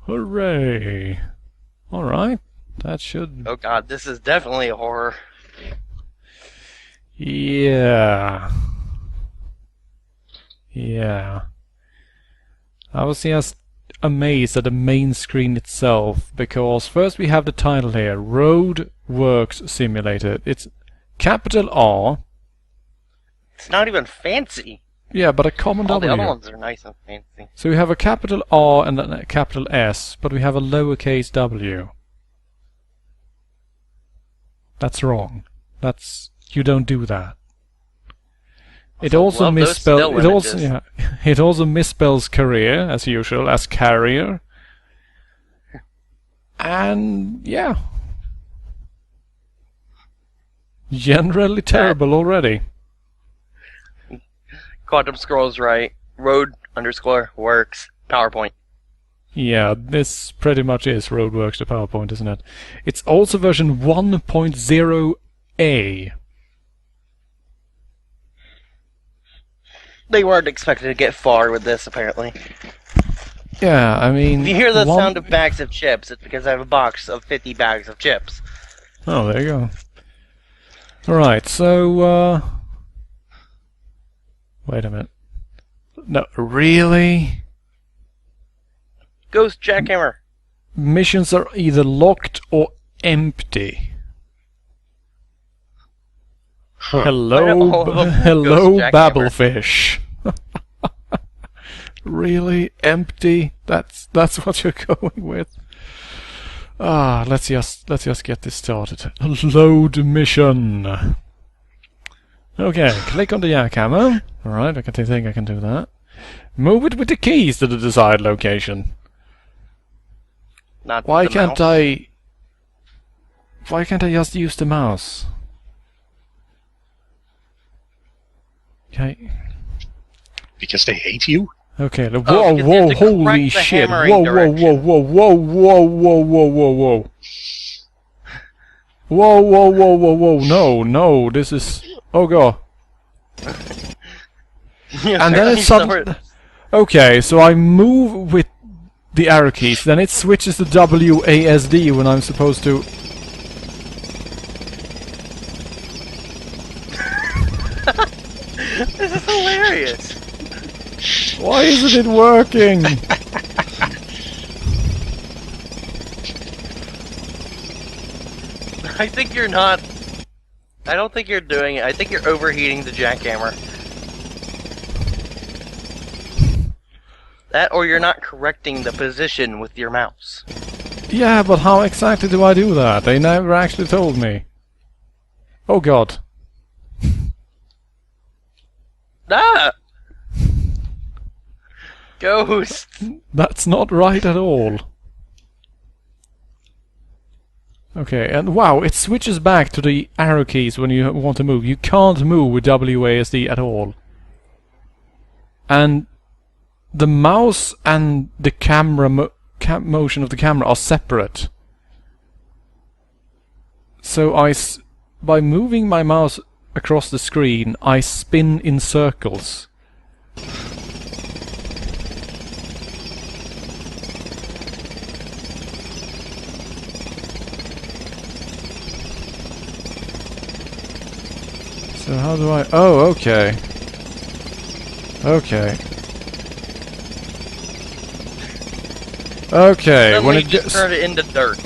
Hooray! Alright, that should... Oh god, this is definitely a horror. Yeah. Yeah. I was just amazed at the main screen itself, because first we have the title here, Road Works Simulator. It's capital R. It's not even fancy. Yeah, but a common All W. the other ones are nice and fancy. So we have a capital R and then a capital S, but we have a lowercase w. That's wrong. You don't do that. It also misspells. It also misspells career as usual as carrier. And yeah, generally terrible already. Quantum Scroll's right. Road _ works. PowerPoint. Yeah, this pretty much is Roadworks to PowerPoint, isn't it? It's also version 1.0a. They weren't expected to get far with this, apparently. Yeah, I mean... If you hear the sound of bags of chips, it's because I have a box of 50 bags of chips. Oh, there you go. Alright, so, wait a minute. No, really? Ghost Jackhammer. Missions are either locked or empty. Hello, hello, Babblefish. Really, empty? That's what you're going with. Let's just get this started. Load mission. Okay, click on the jackhammer. All right, I think I can do that. Move it with the keys to the desired location. Why can't I just use the mouse? Okay. Because they hate you? Okay, whoa, holy shit. Whoa. No, this is... Oh god. And then it suddenly... Okay, so I move with the arrow keys, then it switches to WASD when I'm supposed to... This is hilarious. Why isn't it working? I think you're not... I don't think you're doing it. I think you're overheating the jackhammer. That or you're not correcting the position with your mouse. Yeah, but how exactly do I do that? They never actually told me. Oh god. Ah! Ghost! That's not right at all. Okay, and wow, it switches back to the arrow keys when you want to move. You can't move with WASD at all. And the mouse and the camera motion of the camera are separate. So by moving my mouse across the screen, I spin in circles. So how do I... Oh, okay. Okay. Okay, when it gets... turn it into dirt.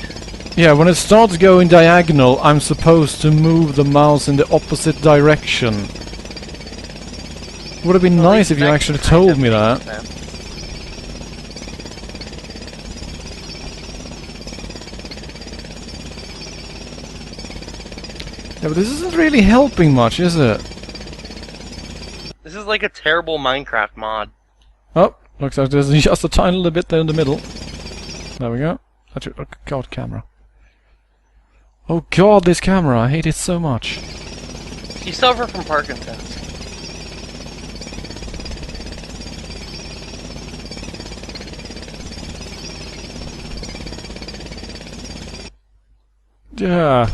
Yeah, when it starts going diagonal, I'm supposed to move the mouse in the opposite direction. Would have been nice if you actually told me that. Yeah, but this isn't really helping much, is it? This is like a terrible Minecraft mod. Oh, looks like there's just a tiny little bit there in the middle. There we go. That's your... Oh, god, camera. Oh god, this camera, I hate it so much. You suffer from Parkinson's. Yeah.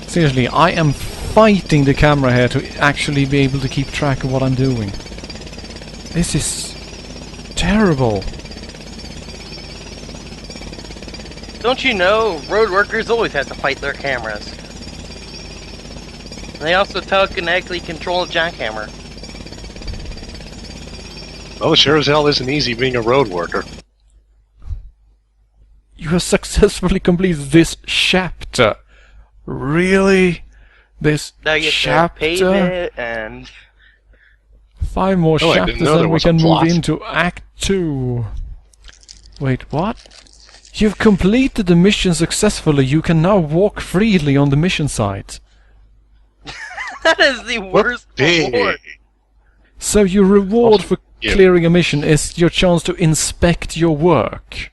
Seriously, I am fighting the camera here to actually be able to keep track of what I'm doing. This is... terrible. Don't you know, road workers always have to fight their cameras. They also telekinetically control a jackhammer. Well, it sure as hell isn't easy being a road worker. You have successfully completed this chapter. Really? This Now you get to chapter? pave it and... 5 more Oh, I didn't chapters know there and we was a can move plot. into Act 2. Wait, what? You've completed the mission successfully. You can now walk freely on the mission site. That is the worst reward. So your reward for Yeah. clearing a mission is your chance to inspect your work.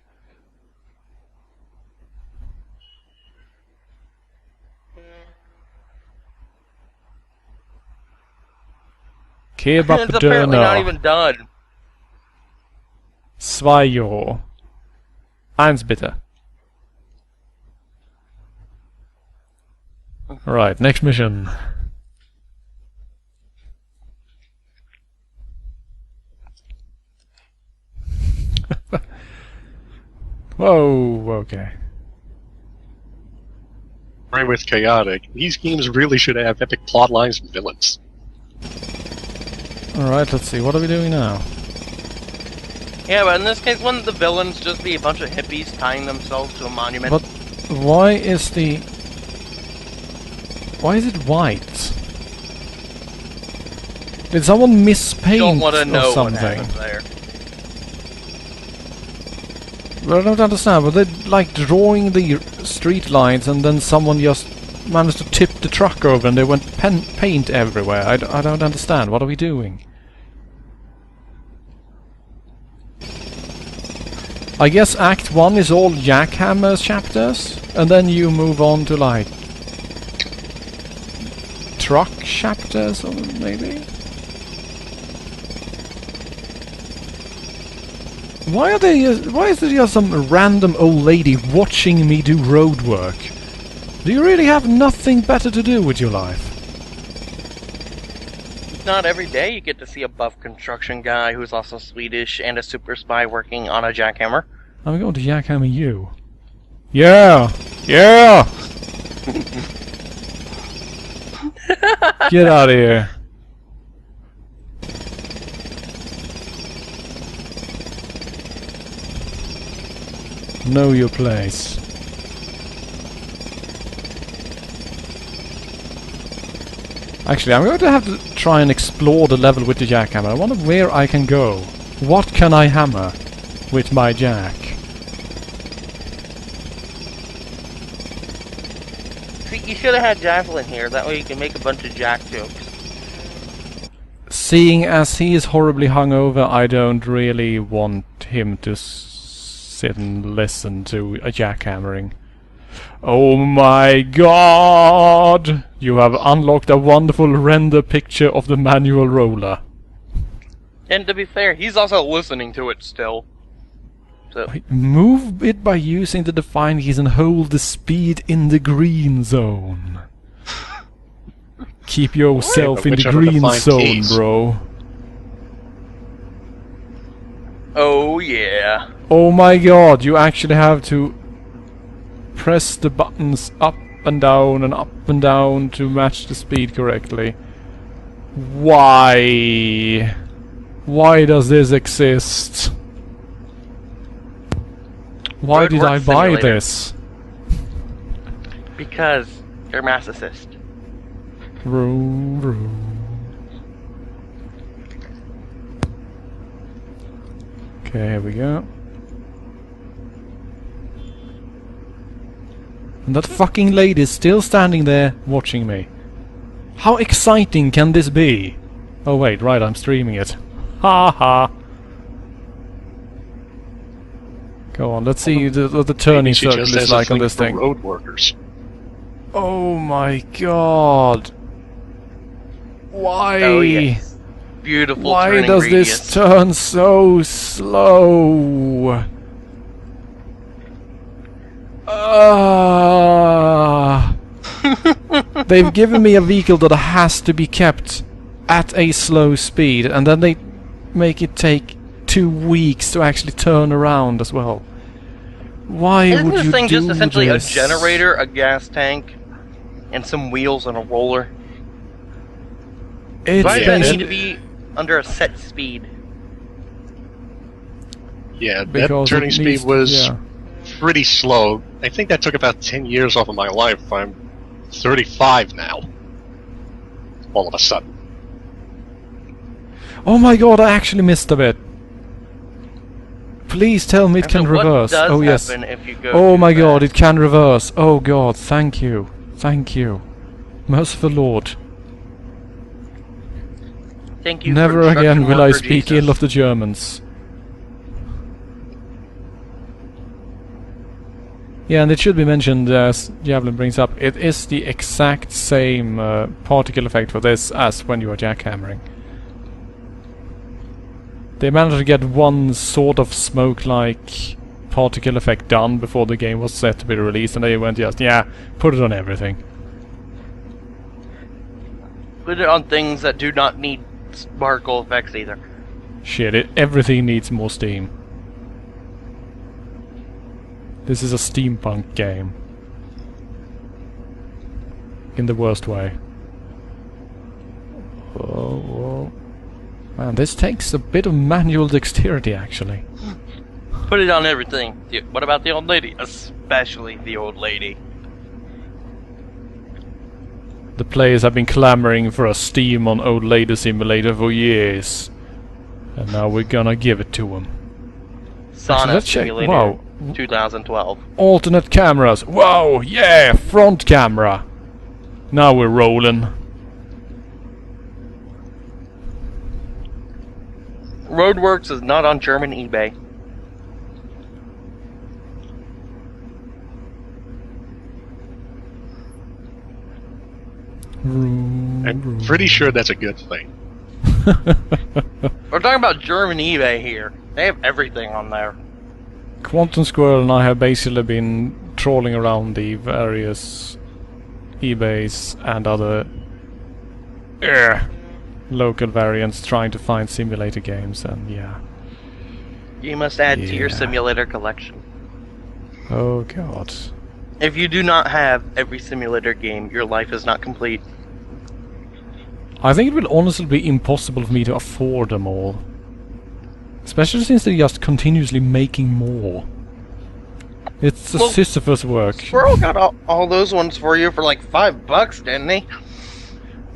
It's apparently not even done. 2 Euro. 1 bitte. Alright, next mission. Whoa, okay. Right with chaotic. These games really should have epic plot lines and villains. Alright, let's see, what are we doing now? Yeah, but in this case, wouldn't the villains just be a bunch of hippies tying themselves to a monument? But why is the... Why is it white? Did someone mispaint Don't want to know or what something? happens there. Well, I don't understand, but they're like drawing the street lines and then someone just managed to tip the truck over and they went paint everywhere. I don't understand. What are we doing? I guess Act 1 is all Jackhammer chapters, and then you move on to like truck chapters, or maybe? Why is there just some random old lady watching me do road work? Do you really have nothing better to do with your life? Not every day you get to see a buff construction guy who's also Swedish and a super spy working on a jackhammer. I'm going to jackhammer you. Yeah! Yeah! Get out of here. Know your place. Actually, I'm going to have to try and explore the level with the jackhammer. I wonder where I can go. What can I hammer with my jack? See, you should have had Javelin here, that way you can make a bunch of jack jokes. Seeing as he is horribly hungover, I don't really want him to sit and listen to a jackhammering. Oh my god! You have unlocked a wonderful render picture of the manual roller. And to be fair, he's also listening to it still. So, Move it by using the define keys and hold the speed in the green zone. Keep yourself in Which the are the green defined zone, keys? bro. oh yeah. Oh my god, you actually have to press the buttons up and down to match the speed correctly. Why? Why does this exist? Why Road did work I buy simulator. this? Because you're a mass assist. Vroom, vroom. Okay, here we go. And that fucking lady is still standing there watching me. How exciting can this be? Oh wait, right, I'm streaming it. Ha ha! Go on, let's see what the turning Maybe she circle just is has a like on thing this for thing. road workers. Oh my god! Why? Oh yes. Beautiful Why turning does radius. this turn so slow? They've given me a vehicle that has to be kept at a slow speed, and then they make it take 2 weeks to actually turn around as well. Why Isn't would this you thing do just essentially this? a generator, a gas tank, and some wheels and a roller? It's Why does it need to basically be under a set speed? Yeah, that because turning it speed needs to- was yeah. pretty slow. I think that took about 10 years off of my life. I'm 35 now. All of a sudden. Oh my god, I actually missed a bit. Please tell me it And can so what reverse. does Oh yes. happen if you go Oh too my god, fast? it can reverse. Oh god, thank you. Thank you. Merciful Lord. Thank you Never for again construction will I worker speak Jesus. ill of the Germans. Yeah, and it should be mentioned, as Javelin brings up, it is the exact same particle effect for this as when you are jackhammering. They managed to get one sort of smoke-like particle effect done before the game was set to be released, and they went just, yeah, put it on everything. Put it on things that do not need sparkle effects either. Shit, everything needs more steam. This is a steampunk game. In the worst way. Oh, man, this takes a bit of manual dexterity, actually. Put it on everything. What about the old lady? Especially the old lady. The players have been clamoring for a Steam on Old Lady Simulator for years. And now we're gonna give it to them. Sauna let's check. Simulator Wow. 2012. Alternate cameras. Wow, yeah, front camera. Now we're rolling. Roadworks is not on German eBay. I'm pretty sure that's a good thing. We're talking about German eBay here. They have everything on there. Quantum Squirrel and I have basically been trawling around the various eBays and other local variants trying to find simulator games, and yeah. You must add to your Yeah. simulator collection. Oh god. If you do not have every simulator game, your life is not complete. I think it will honestly be impossible for me to afford them all. Especially since they're just continuously making more. It's a Well, Sisyphus work. Squirrel got all those ones for you for like $5, didn't he?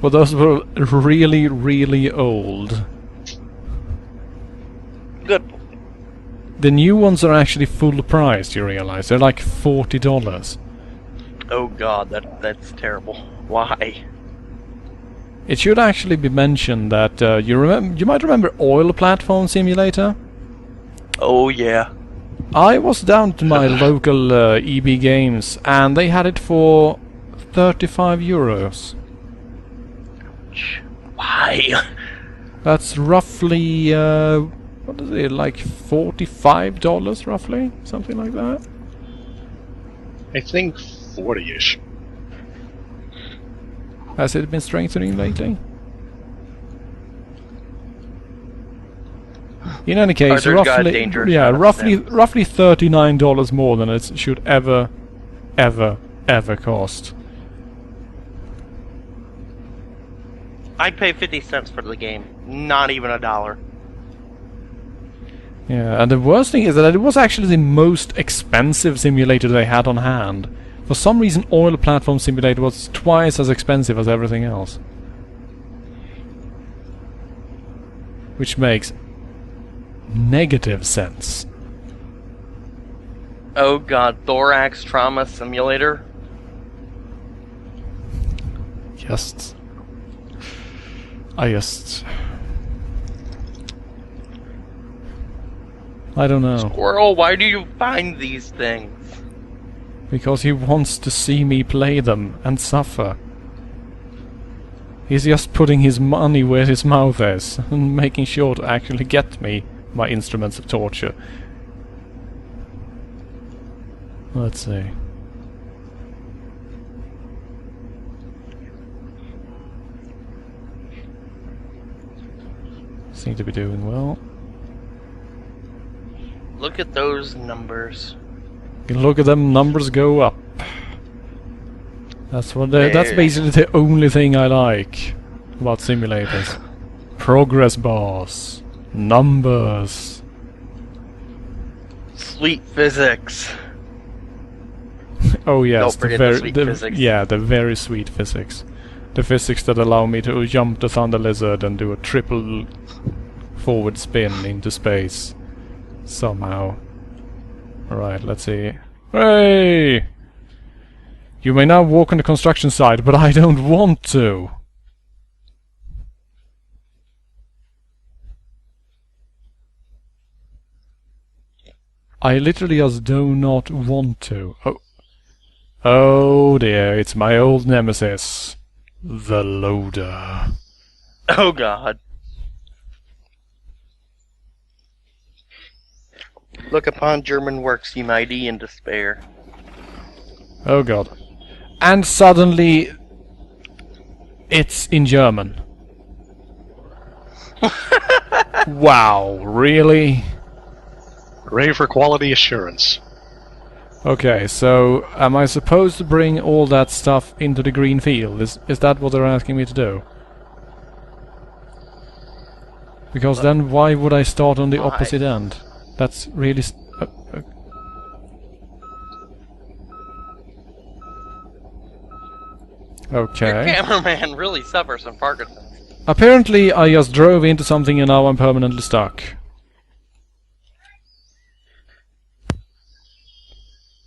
But those were really, really old. Good. The new ones are actually full price, you realize. They're like $40. Oh god, that's terrible. Why? It should actually be mentioned that you might remember Oil Platform Simulator. Oh yeah. I was down to my local EB Games, and they had it for €35. Why? That's roughly what is it, like $45 roughly, something like that. I think 40-ish. Has it been strengthening lately? In any case, Arthur's got roughly, dangerous yeah, nonsense. roughly $39 more than it should ever cost. I pay 50 cents for the game, not even $1. Yeah, and the worst thing is that it was actually the most expensive simulator they had on hand. For some reason, Oil Platform Simulator was twice as expensive as everything else. Which makes negative sense. Oh god, thorax trauma simulator? I don't know. Squirrel, why do you find these things? Because he wants to see me play them and suffer. He's just putting his money where his mouth is and making sure to actually get me my instruments of torture. Let's see. Seem to be doing well. Look at those numbers. You can look at them numbers go up. That's that's basically the only thing I like about simulators. Progress bars. Numbers. Sweet physics. Oh yes, Don't forget the sweet physics. Yeah, the very sweet physics. The physics that allow me to jump the Thunder Lizard and do a triple forward spin into space. Somehow. Alright, let's see. Hey! You may now walk on the construction site, but I don't want to! I literally just do not want to. Oh. Oh dear, it's my old nemesis. The loader. Oh god. Look upon German works, ye mighty, in despair. Oh god. And suddenly... it's in German. Wow, really? Hooray for quality assurance. Okay, so am I supposed to bring all that stuff into the green field? Is that what they're asking me to do? Because then why would I start on the opposite end? That's really... Okay. Your cameraman really suffers from Parkinson's. Apparently I just drove into something and now I'm permanently stuck.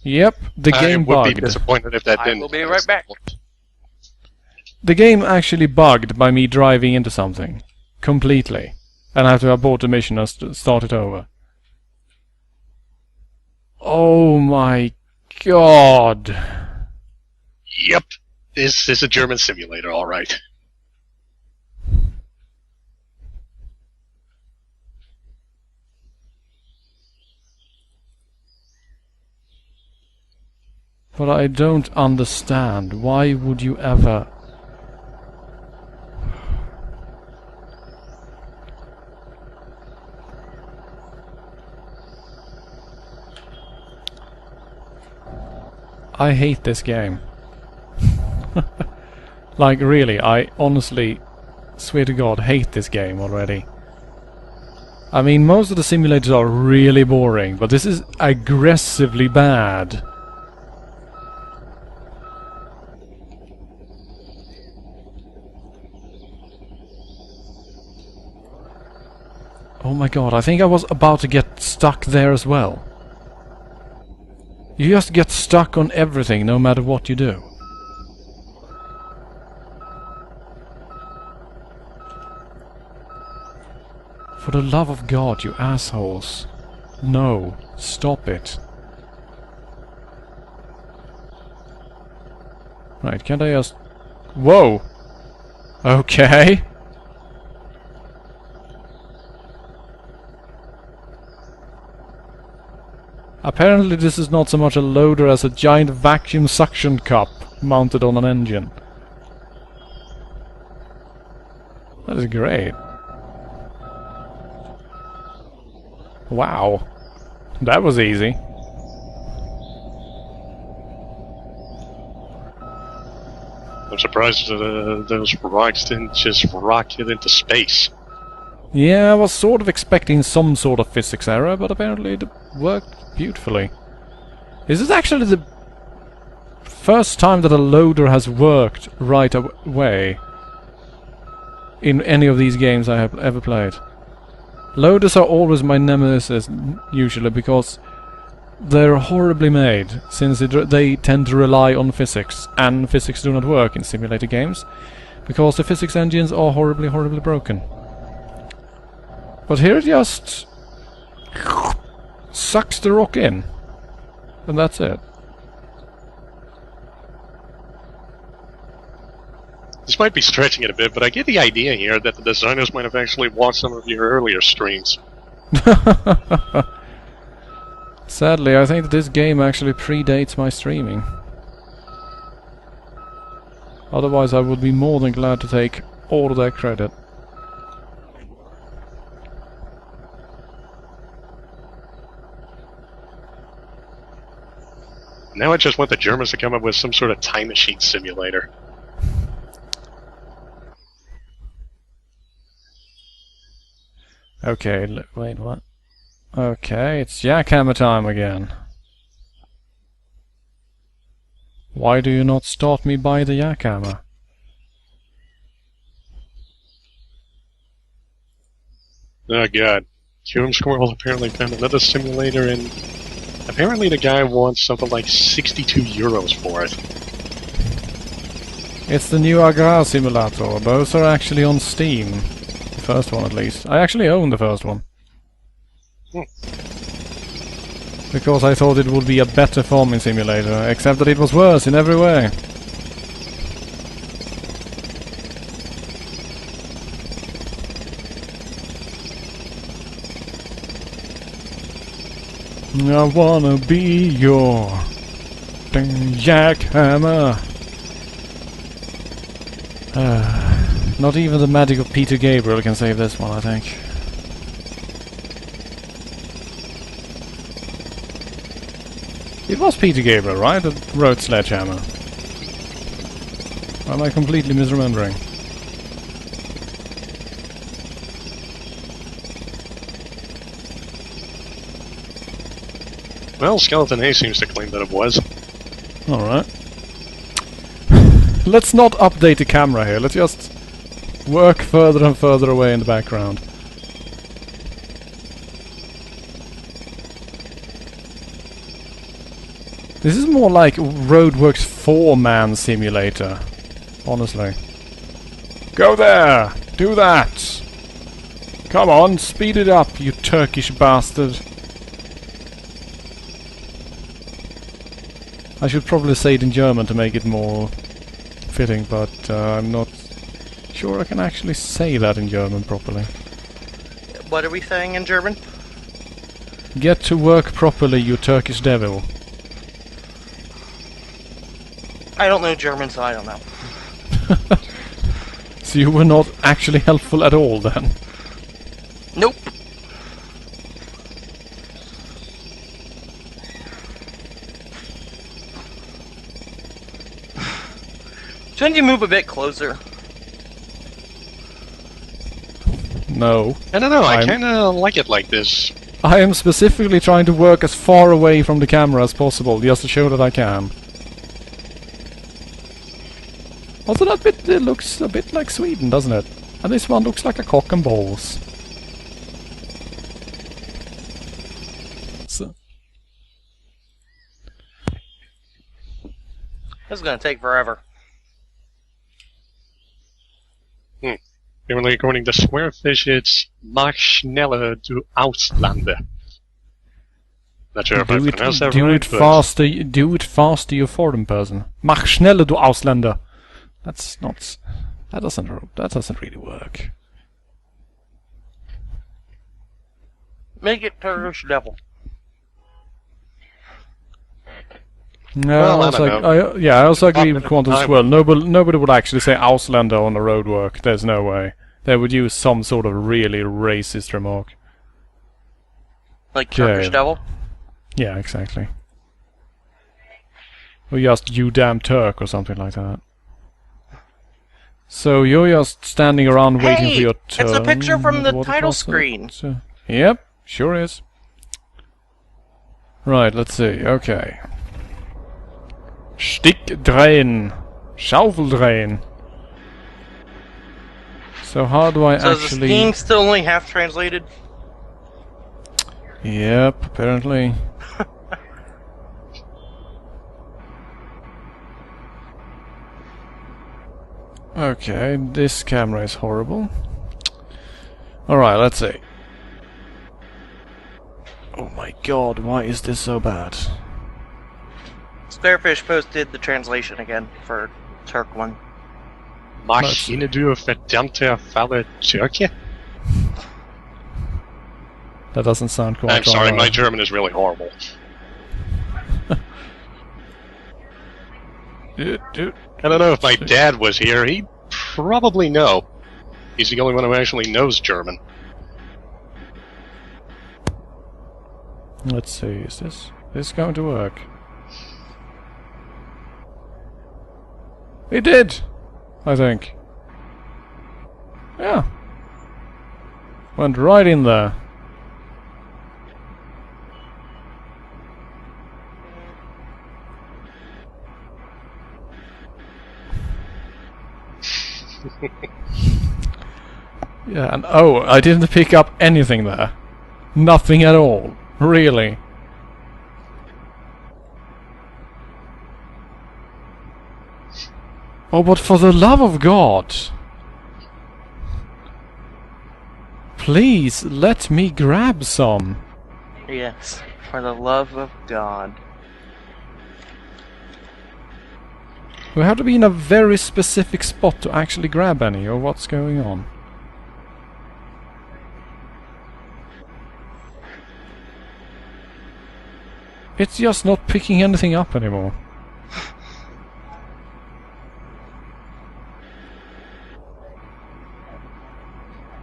Yep, the game bugged. I would be disappointed if that didn't. I will be right back. The game actually bugged by me driving into something. Completely. And I have to abort the mission and start it over. Oh my god. Yep. This is a German simulator, alright. But I don't understand. Why would you ever... I hate this game. Like really, I honestly, swear to God, hate this game already. I mean, most of the simulators are really boring, but this is aggressively bad. Oh my god, I think I was about to get stuck there as well. You just get stuck on everything, no matter what you do. For the love of God, you assholes. No, stop it. Right, can't I just... Whoa! Okay. Apparently this is not so much a loader as a giant vacuum suction cup mounted on an engine. That is great. Wow. That was easy. I'm surprised those rocks didn't just rocket into space. Yeah, I was sort of expecting some sort of physics error, but apparently it worked beautifully. Is this actually the first time that a loader has worked right away in any of these games I have ever played? Loaders are always my nemesis, usually, because they're horribly made, since they tend to rely on physics, and physics do not work in simulator games, because the physics engines are horribly, horribly broken. But here it just sucks the rock in, and that's it. This might be stretching it a bit, but I get the idea here that the designers might have actually watched some of your earlier streams. Sadly, I think that this game actually predates my streaming. Otherwise, I would be more than glad to take all of that credit. Now I just want the Germans to come up with some sort of time machine simulator. Okay, wait, what? Okay, it's jackhammer time again. Why do you not start me by the jackhammer? Oh god. Hume Squirrel apparently found another simulator, and apparently the guy wants something like 62 euros for it. It's the new Agrar Simulator. Those are actually on Steam. The first one, at least. I actually own the first one. Because I thought it would be a better farming simulator, except that it was worse in every way. I wanna be your jackhammer. Not even the magic of Peter Gabriel can save this one, I think. It was Peter Gabriel, right? That wrote Sledgehammer. Or am I completely misremembering? Well, Skeleton A seems to claim that it was. Alright. Let's not update the camera here, let's just work further and further away in the background. This is more like Roadworks 4-man simulator, honestly. Go there! Do that! Come on, speed it up, you Turkish bastard! I should probably say it in German to make it more fitting, but I'm not sure I can actually say that in German properly. What are we saying in German? Get to work properly, you Turkish devil. I don't know German, so I don't know. So you were not actually helpful at all, then? Nope. Shouldn't you move a bit closer? No. I don't know, I kinda like it like this. I am specifically trying to work as far away from the camera as possible, just to show that I can. Also, that bit looks a bit like Sweden, doesn't it? And this one looks like a cock and balls. So. This is gonna take forever. Apparently, according to Squarefish, it's Mach schneller du Ausländer. Not sure if I pronounced that do right, it faster, do it faster, you foreign person. Mach schneller, du Ausländer. That's not... That doesn't really work. Make it Turkish devil. No, Well, I also agree with Quantum as well. Nobody would actually say Ausländer on the roadwork. There's no way. They would use some sort of really racist remark. Like Turkish devil? Yeah, exactly. Or just you damn Turk or something like that. So you're just standing around waiting for your turn. It's a picture from the What title was it? screen. Yep, sure is. Right, let's see. Okay. Stick drehen. Schaufel drehen. So how do I So is the actually... Steam still only half translated? Yep, apparently. Okay, this camera is horrible. Alright, let's see. Oh my god, why is this so bad? Squarefish posted the translation again for Turk one. Maschine du verdammter Falle Türke? That doesn't sound quite I'm sorry, right. my German is really horrible. I don't know if my dad was here, he'd probably know. He's the only one who actually knows German. Let's see, is this going to work? It did, I think. Yeah. Went right in there. Yeah, and oh, I didn't pick up anything there. Nothing at all. Really. Oh, but for the love of God! Please, let me grab some. Yes, for the love of God. We have to be in a very specific spot to actually grab any, or what's going on? It's just not picking anything up anymore.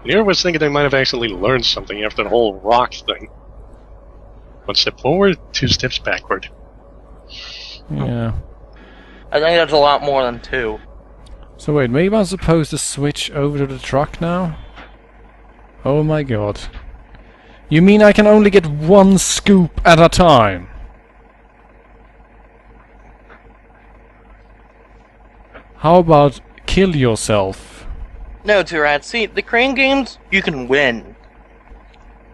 Here was thinking I might have actually learned something after the whole rock thing. 1 step forward, 2 steps backward. Yeah. I think that's a lot more than 2. So wait, maybe I'm supposed to switch over to the truck now? Oh my god. You mean I can only get 1 scoop at a time? How about kill yourself? No, Turat, see, the crane games, you can win.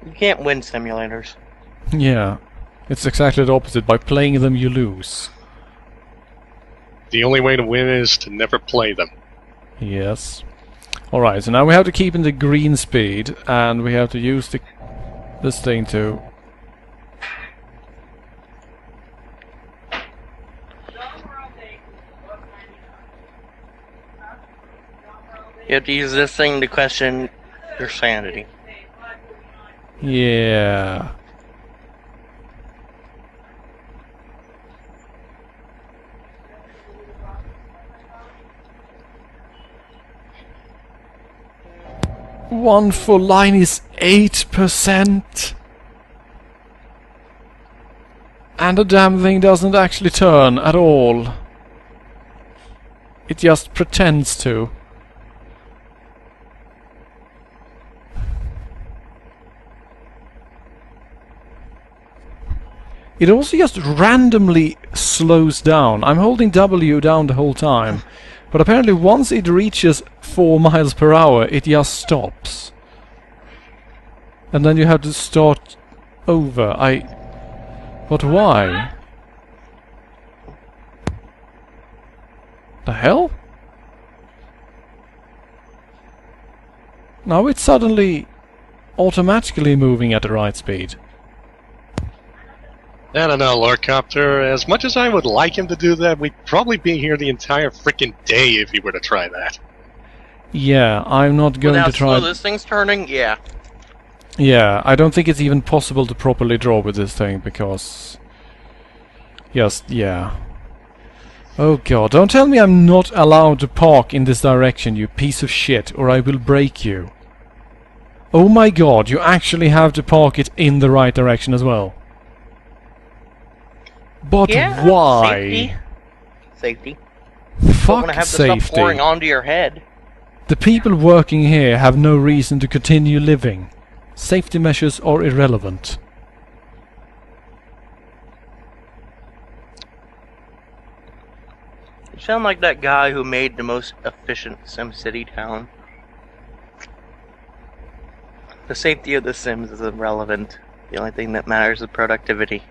You can't win simulators. Yeah. It's exactly the opposite. By playing them, you lose. The only way to win is to never play them. Yes. Alright, so now we have to keep in the green speed, and we have to use this thing to... You have to use this thing to question your sanity. Yeah. One full line is 8%. And the damn thing doesn't actually turn at all. It just pretends to. It also just randomly slows down. I'm holding W down the whole time. But apparently once it reaches 4 miles per hour, it just stops. And then you have to start over. But why? The hell? Now it's suddenly automatically moving at the right speed. I don't know, Lordcopter. As much as I would like him to do that, we'd probably be here the entire frickin' day if he were to try that. Yeah, I'm not going Without to try... slow this thing's turning, yeah. Yeah, I don't think it's even possible to properly draw with this thing, because... Yes, yeah. Oh god, don't tell me I'm not allowed to park in this direction, you piece of shit, or I will break you. Oh my god, you actually have to park it in the right direction as well. But Yeah, why? Safety. Don't Fuck want to have the stuff safety. pouring onto your head. The people working here have no reason to continue living. Safety measures are irrelevant. You sound like that guy who made the most efficient SimCity town. The safety of the Sims is irrelevant. The only thing that matters is productivity.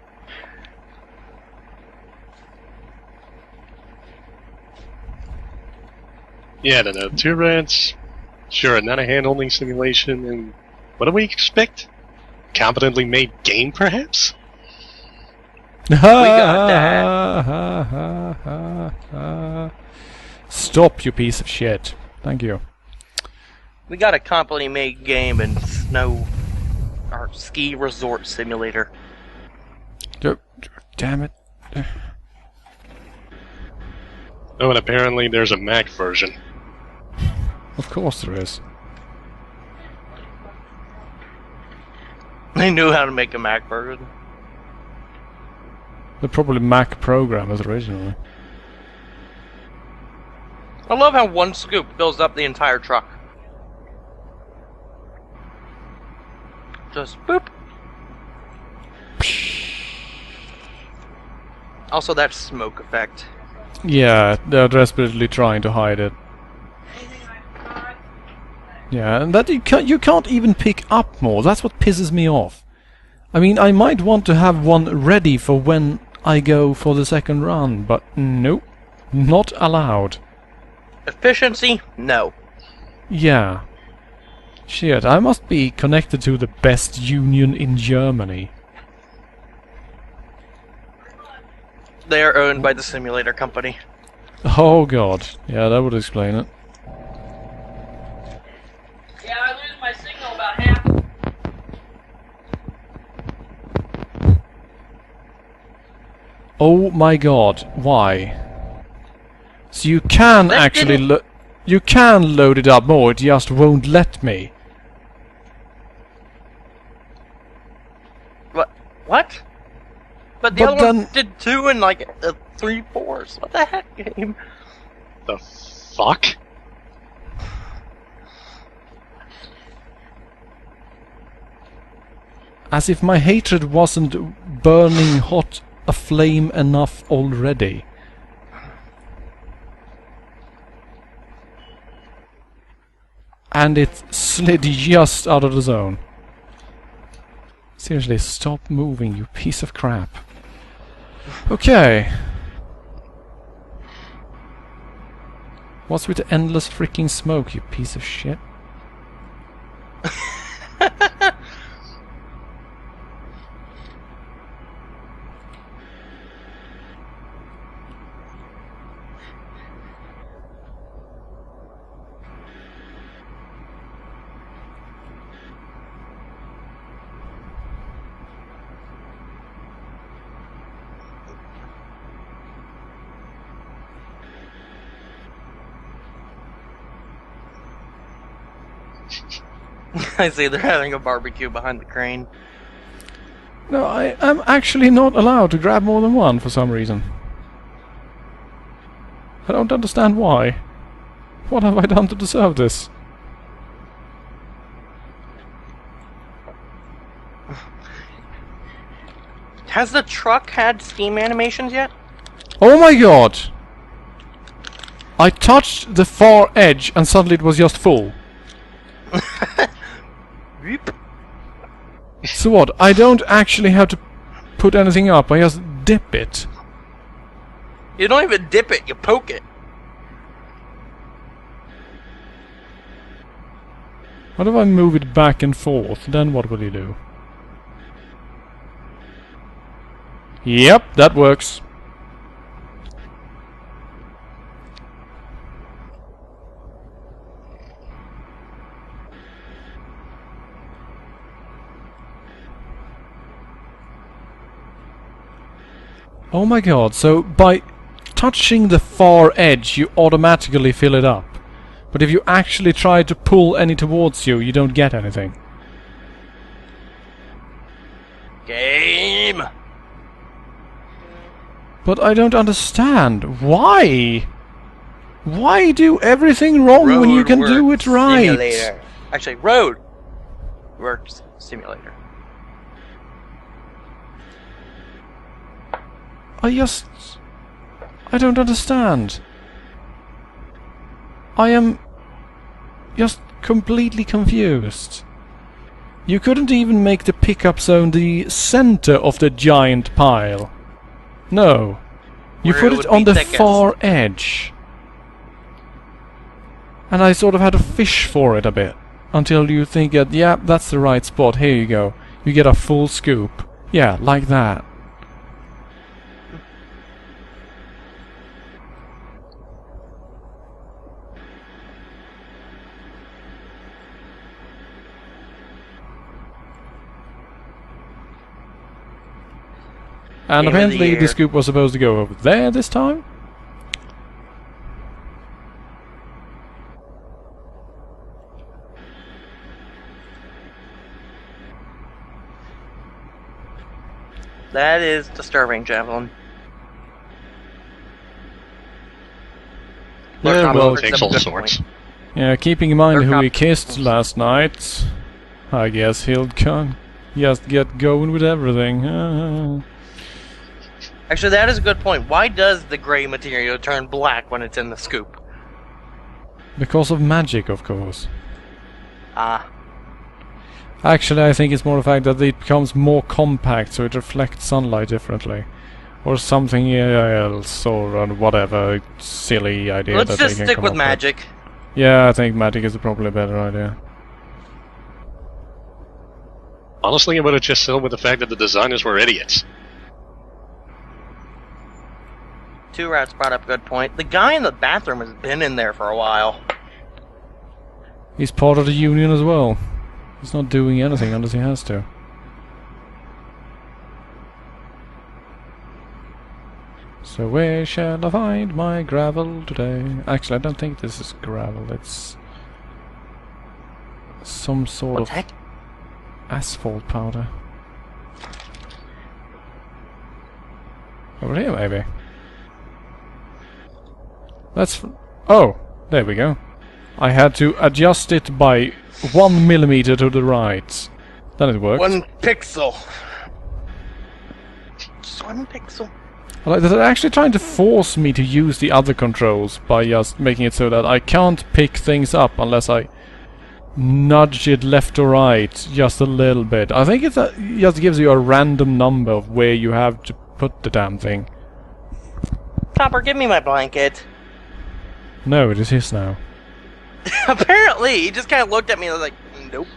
Yeah, I don't know. 2 Rants, sure, not a hand-holding simulation, and what do we expect? Competently made game, perhaps? We got that. Stop, you piece of shit. Thank you. We got a company made game and snow or ski resort simulator. Damn it. Oh, and apparently there's a Mac version. Of course there is. They knew how to make a Mac version. They're probably Mac programmers originally. I love how one scoop fills up the entire truck. Just boop. Also, that smoke effect. Yeah, they're desperately trying to hide it. Yeah, and that you can't even pick up more. That's what pisses me off. I mean, I might want to have one ready for when I go for the second run, but nope. Not allowed. Efficiency? No. Yeah. Shit, I must be connected to the best union in Germany. They are owned by the simulator company. Oh god. Yeah, that would explain it. Yeah, I lose my signal about half. Oh my god, why? So you can That actually you can load it up more, it just won't let me. What? But the But other one then- did 2 and like 3/4. What the heck, game? The fuck? As if my hatred wasn't burning hot a flame enough already. And it slid just out of the zone. Seriously, stop moving, you piece of crap. Okay. What's with the endless freaking smoke, you piece of shit? I see they're having a barbecue behind the crane. No, I am actually not allowed to grab more than one for some reason. I don't understand why. What have I done to deserve this? Has the truck had Steam animations yet? Oh my god! I touched the far edge and suddenly it was just full. Whoop. So what? I don't actually have to put anything up, I just dip it. You don't even dip it, you poke it. What if I move it back and forth? Then what will you do? Yep, that works. Oh my god, so by touching the far edge you automatically fill it up. But if you actually try to pull any towards you, you don't get anything. Game! But I don't understand. Why? Why do everything wrong when you can do it right? Simulator. Actually, Road Works Simulator. I don't understand. I am just completely confused. You couldn't even make the pickup zone the center of the giant pile. No. You Where put it it would on be the thickest. far edge. And I sort of had to fish for it a bit. Until you think that, yeah, that's the right spot, here you go. You get a full scoop. Yeah, like that. And Game of the apparently year. the scoop was supposed to go over there this time? That is disturbing, Javelin. Yeah, Tom well, brings takes up a all good sorts. point. Yeah, keeping in mind Or who he cop- kissed last night, I guess he'll just get going with everything. Actually, that is a good point. Why does the gray material turn black when it's in the scoop? Because of magic, of course. Ah. Actually, I think it's more the fact that it becomes more compact, so it reflects sunlight differently. Or something else, or whatever silly idea Let's that just they can stick come with up magic. Yeah, I think magic is probably a better idea. Honestly, I would have just settled with the fact that the designers were idiots. Two Rats brought up a good point. The guy in the bathroom has been in there for a while. He's part of the union as well. He's not doing anything unless he has to. So where shall I find my gravel today? Actually, I don't think this is gravel. It's some sort What's of heck? asphalt powder. Over here, maybe. Oh, there we go. I had to adjust it by 1 millimeter to the right. Then it worked. 1 pixel. Just 1 pixel. I like that they're actually trying to force me to use the other controls by just making it so that I can't pick things up unless I nudge it left or right just a little bit. I think it just gives you a random number of where you have to put the damn thing. Topper, give me my blanket. No, it is his now. Apparently, he just kind of looked at me and was like, nope.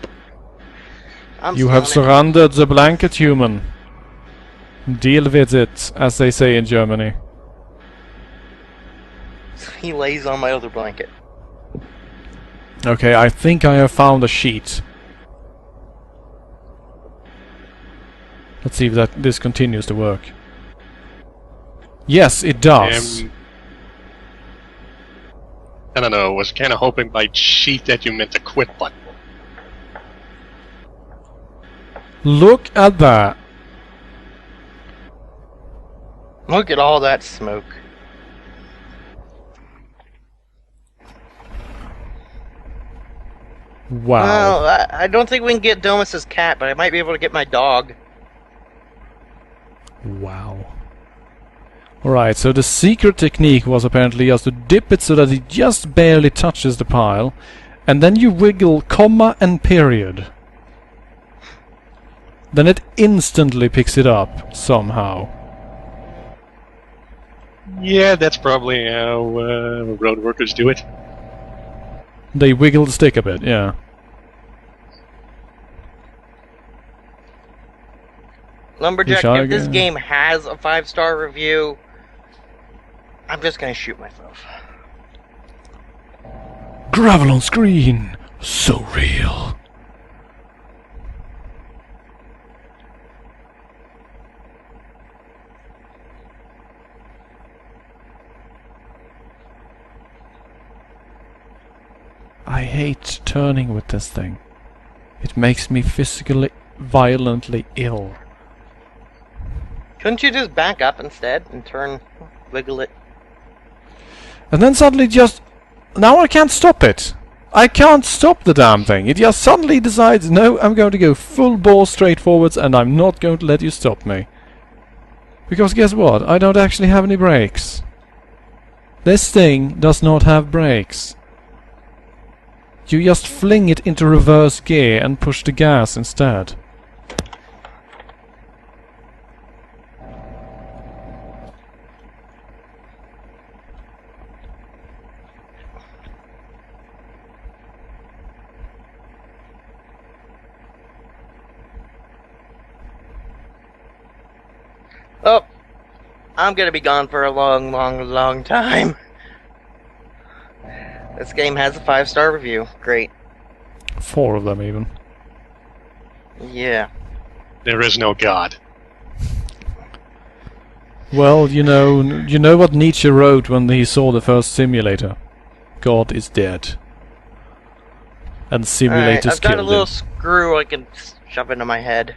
You have surrendered the blanket, human. Deal with it, as they say in Germany. He lays on my other blanket. Okay, I think I have found a sheet. Let's see if this continues to work. Yes, it does. I don't know, was kind of hoping by sheet that you meant the quit button. Look at that. Look at all that smoke. Wow. Well, I don't think we can get Domus's cat, but I might be able to get my dog. Wow. Alright, so the secret technique was apparently just to dip it so that it just barely touches the pile, and then you wiggle comma and period. Then it instantly picks it up, somehow. Yeah, that's probably how road workers do it. They wiggle the stick a bit, yeah. Lumberjack, You if this shall game has a 5-star review, I'm just gonna shoot myself. Gravel on screen! So real. I hate turning with this thing. It makes me physically, violently ill. Couldn't you just back up instead and wiggle it? And then suddenly now I can't stop it. I can't stop the damn thing. It just suddenly decides, no, I'm going to go full bore straight forwards and I'm not going to let you stop me. Because guess what? I don't actually have any brakes. This thing does not have brakes. You just fling it into reverse gear and push the gas instead. Oh, I'm gonna be gone for a long, long, long time. This game has a 5-star review. Great. 4 of them even. Yeah. There is no God. Well, you know what Nietzsche wrote when he saw the first simulator? God is dead. And simulators Alright, I've got a killed little him. screw I can shove into my head.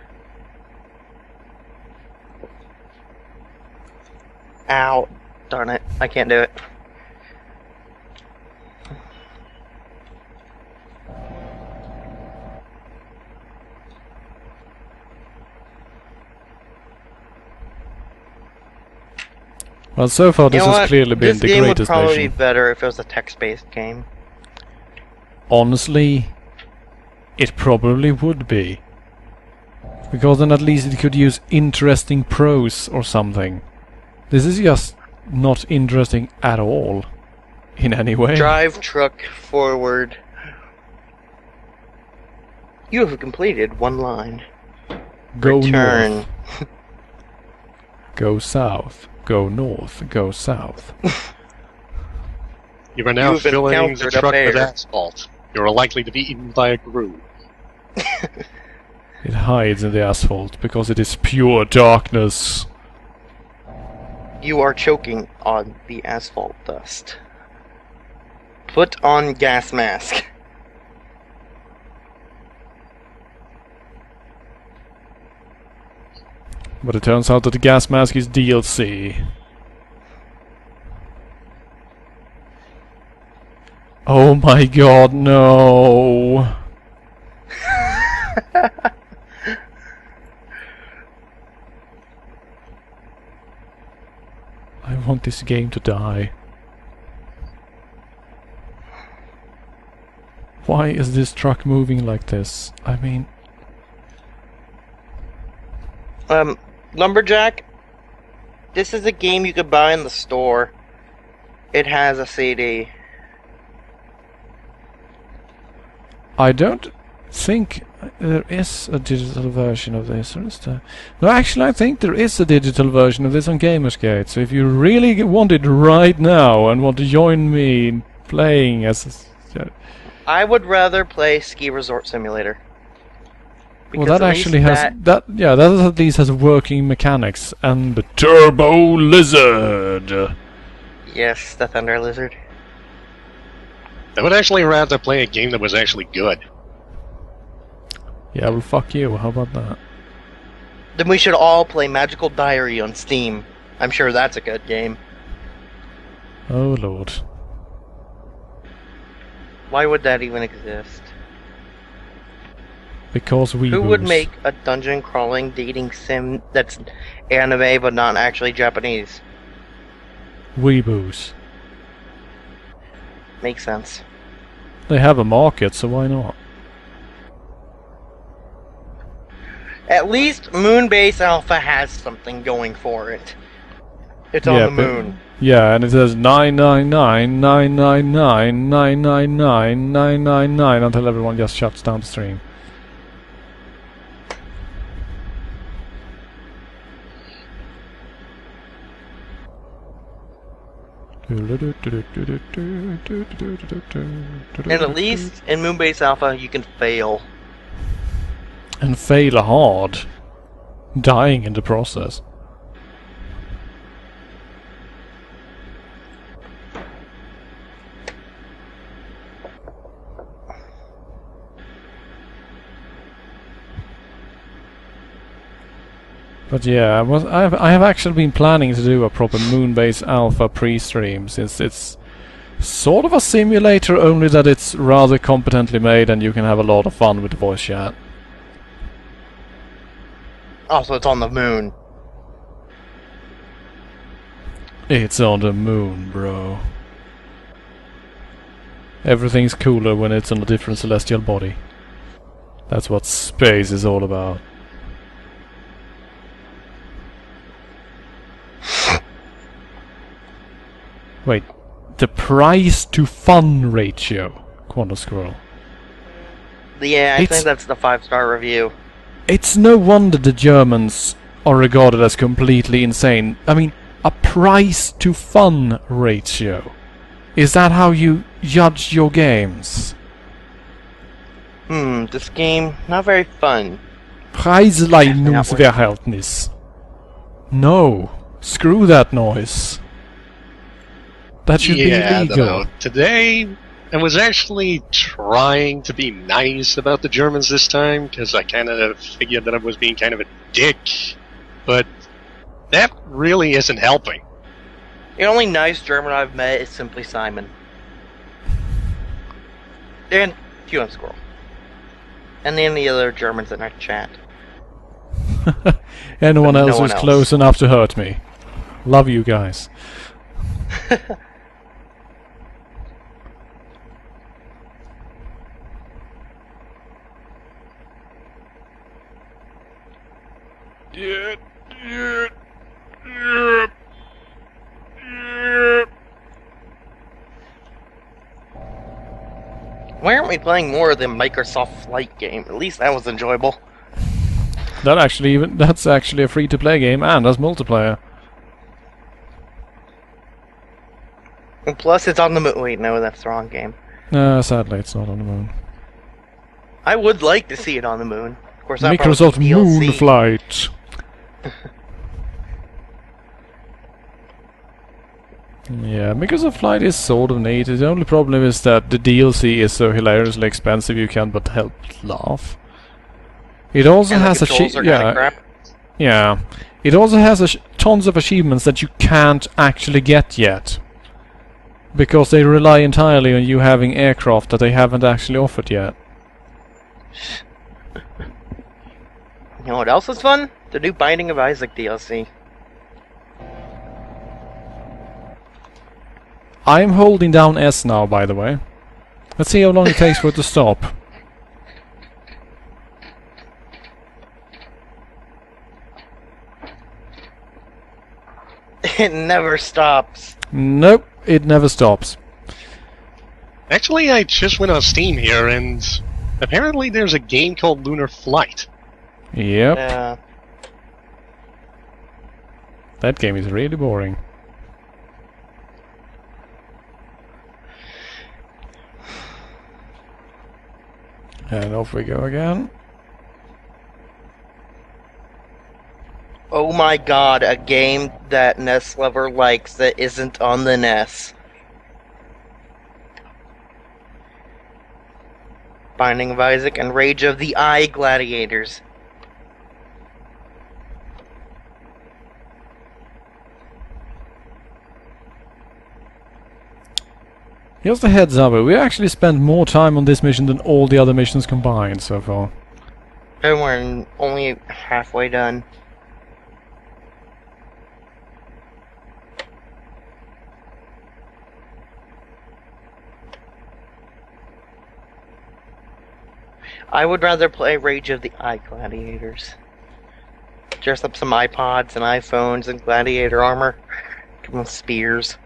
Ow. Darn it. I can't do it. Well, so far this You know has what? clearly been This the game would greatest probably be mission. better if it was a text-based game. Honestly, it probably would be. Because then at least it could use interesting prose or something. This is just not interesting at all. In any way. Drive truck forward. You have completed one line. Go Return. north. Go south. Go north. Go south. You are now You've filling the encountered a truck with bear. asphalt. You are likely to be eaten by a grue. It hides in the asphalt because it is pure darkness. You are choking on the asphalt dust. Put on gas mask. But it turns out that the gas mask is DLC. Oh my god, no! I want this game to die. Why is this truck moving like this? I mean... Lumberjack, this is a game you could buy in the store. It has a CD. I don't think there is a digital version of this, or is there? No, actually I think there is a digital version of this on Gamersgate, so if you really want it right now and want to join me in playing as... I would rather play Ski Resort Simulator. Well, Because that at actually least has... that at least has working mechanics, and the Turbo Lizard! Yes, the Thunder Lizard. I would actually rather play a game that was actually good. Yeah, well fuck you, how about that? Then we should all play Magical Diary on Steam. I'm sure that's a good game. Oh lord. Why would that even exist? Because we Who would make a dungeon crawling dating sim that's anime but not actually Japanese? Weeboos. Makes sense. They have a market, so why not? At least Moonbase Alpha has something going for it. It's on the moon. Yeah, and it says 999, 999, 999, 999 until everyone just shuts down the stream. And at least in Moonbase Alpha you can fail. And fail hard. Dying in the process. But yeah, I have actually been planning to do a proper Moonbase Alpha pre-stream, since it's sort of a simulator, only that it's rather competently made and you can have a lot of fun with the voice chat. Also, it's on the moon. It's on the moon, bro. Everything's cooler when it's on a different celestial body. That's what space is all about. Wait, the price to fun ratio, Quantum Squirrel. Yeah, I think that's the 5-star review. It's no wonder the Germans are regarded as completely insane. I mean, a price to fun ratio. Is that how you judge your games? This game, not very fun. Preis-Leistungsverhältnis. No, screw that noise. That should be illegal. Today, I was actually trying to be nice about the Germans this time, because I kind of figured that I was being kind of a dick. But that really isn't helping. The only nice German I've met is simply Simon. And QM Squirrel. And then the other Germans in our chat. Anyone But else no who's one close enough to hurt me. Love you guys. Why aren't we playing more of the Microsoft Flight game? At least that was enjoyable. That's actually a free-to-play game and has multiplayer. And plus, it's on the moon. Wait, no, that's the wrong game. Sadly, it's not on the moon. I would like to see it on the moon. Of course, that Microsoft probably be DLC. Moon Flight. Yeah, Microsoft Flight is sort of neat. The only problem is that the DLC is so hilariously expensive you can't but help laugh. It also And the has controls are kinda crap. Yeah. It also has tons of achievements that you can't actually get yet. Because they rely entirely on you having aircraft that they haven't actually offered yet. You know what else is fun? The new Binding of Isaac DLC. I'm holding down S now, by the way. Let's see how long it takes for it to stop. It never stops. Nope, it never stops. Actually, I just went on Steam here, and apparently there's a game called Lunar Flight. Yep, Yeah. that game is really boring. And off we go again. Oh my god, a game that NES lover likes that isn't on the NES. Binding of Isaac and Rage of the Eye Gladiators. Just a heads up, we actually spent more time on this mission than all the other missions combined so far. And we're only halfway done. I would rather play Rage of the Eye Gladiators. Dress up some iPods and iPhones and gladiator armor. Give them spears.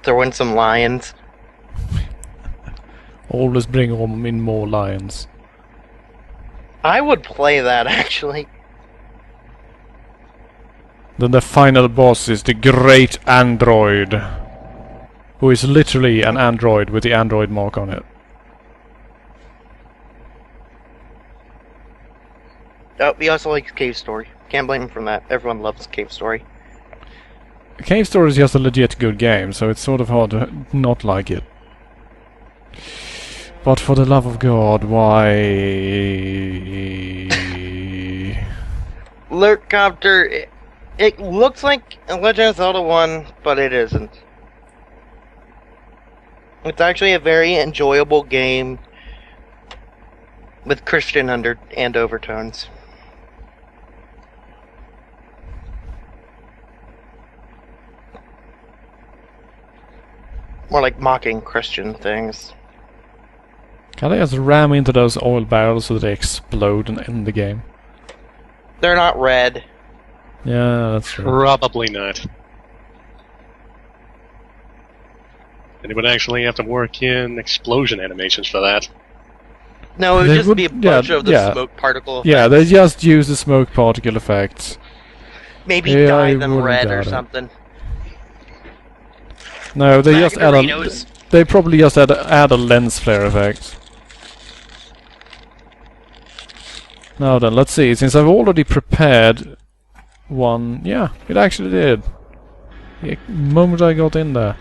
Throw in some lions. Always bring in more lions. I would play that, actually. Then the final boss is the Great Android, who is literally an android with the android mark on it. Oh, he also likes Cave Story. Can't blame him for that. Everyone loves Cave Story. Cave Story is just a legit good game, so it's sort of hard to not like it. But for the love of God, why... Lurkcopter, it looks like a Legend of Zelda 1, but it isn't. It's actually a very enjoyable game with Christian and overtones. More like mocking Christian things. Can I just ram into those oil barrels so that they explode and end the game? They're not red. Yeah, that's true. Probably not. And it would actually have to work in explosion animations for that. No, it would They just would- be a bunch of the yeah. smoke particle effects. Yeah, they just use the smoke particle effects. Maybe Yeah, dye I them wouldn't red or doubt it. something. No, they just add Magdalenos. They probably just add a lens flare effect. Now then, let's see. Since I've already prepared one... Yeah, it actually did. The moment I got in there.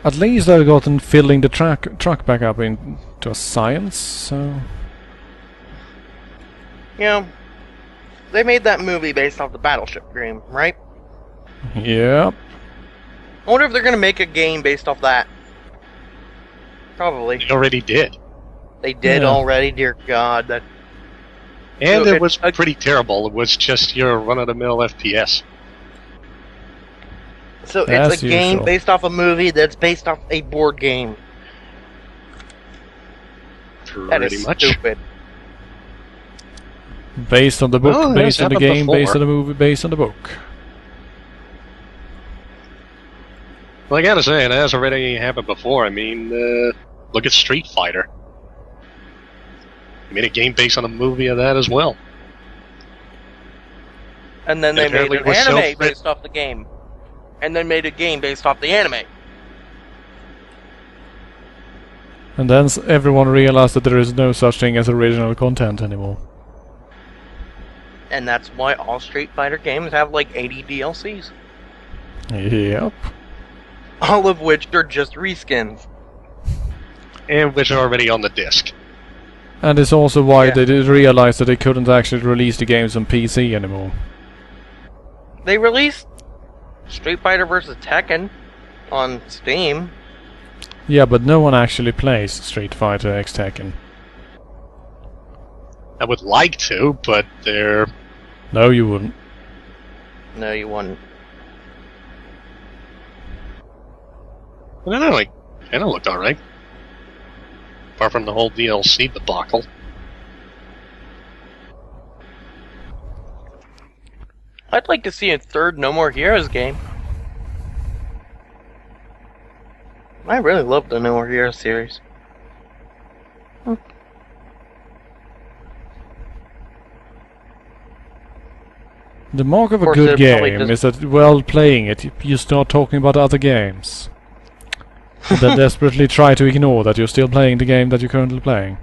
At least I've gotten filling the truck back up into a science, so... You know, they made that movie based off the Battleship game, right? Yep. I wonder if they're going to make a game based off that. Probably. They already did. They did already, dear God. And So it was pretty terrible. It was just your run-of-the-mill FPS. So As it's a game usual. based off a movie that's based off a board game. That Pretty is much. stupid. Based on the book, Well, based that's on the happened game, before. based on the movie, based on the book. Well, I gotta say, it has already happened before. I mean, look at Street Fighter. They made a game based on a movie of that as well. And then they made Apparently an it was so anime fri- based off the game. And then made a game based off the anime. And then everyone realized that there is no such thing as original content anymore. And that's why all Street Fighter games have like 80 DLCs. Yep. All of which are just reskins. And which are already on the disc. And it's also why Yeah. they did realize that they couldn't actually release the games on PC anymore. They released Street Fighter vs. Tekken on Steam. Yeah, but no one actually plays Street Fighter X Tekken. I would like to, but they're... No, you wouldn't. No, you wouldn't. I don't know, like, kind of looked alright. Apart from the whole DLC debacle. I'd like to see a third No More Heroes game. I really love the No More Heroes series. The mark of a course, good they're probably game just- is that while playing it, you start talking about other games. And then desperately try to ignore that you're still playing the game that you're currently playing.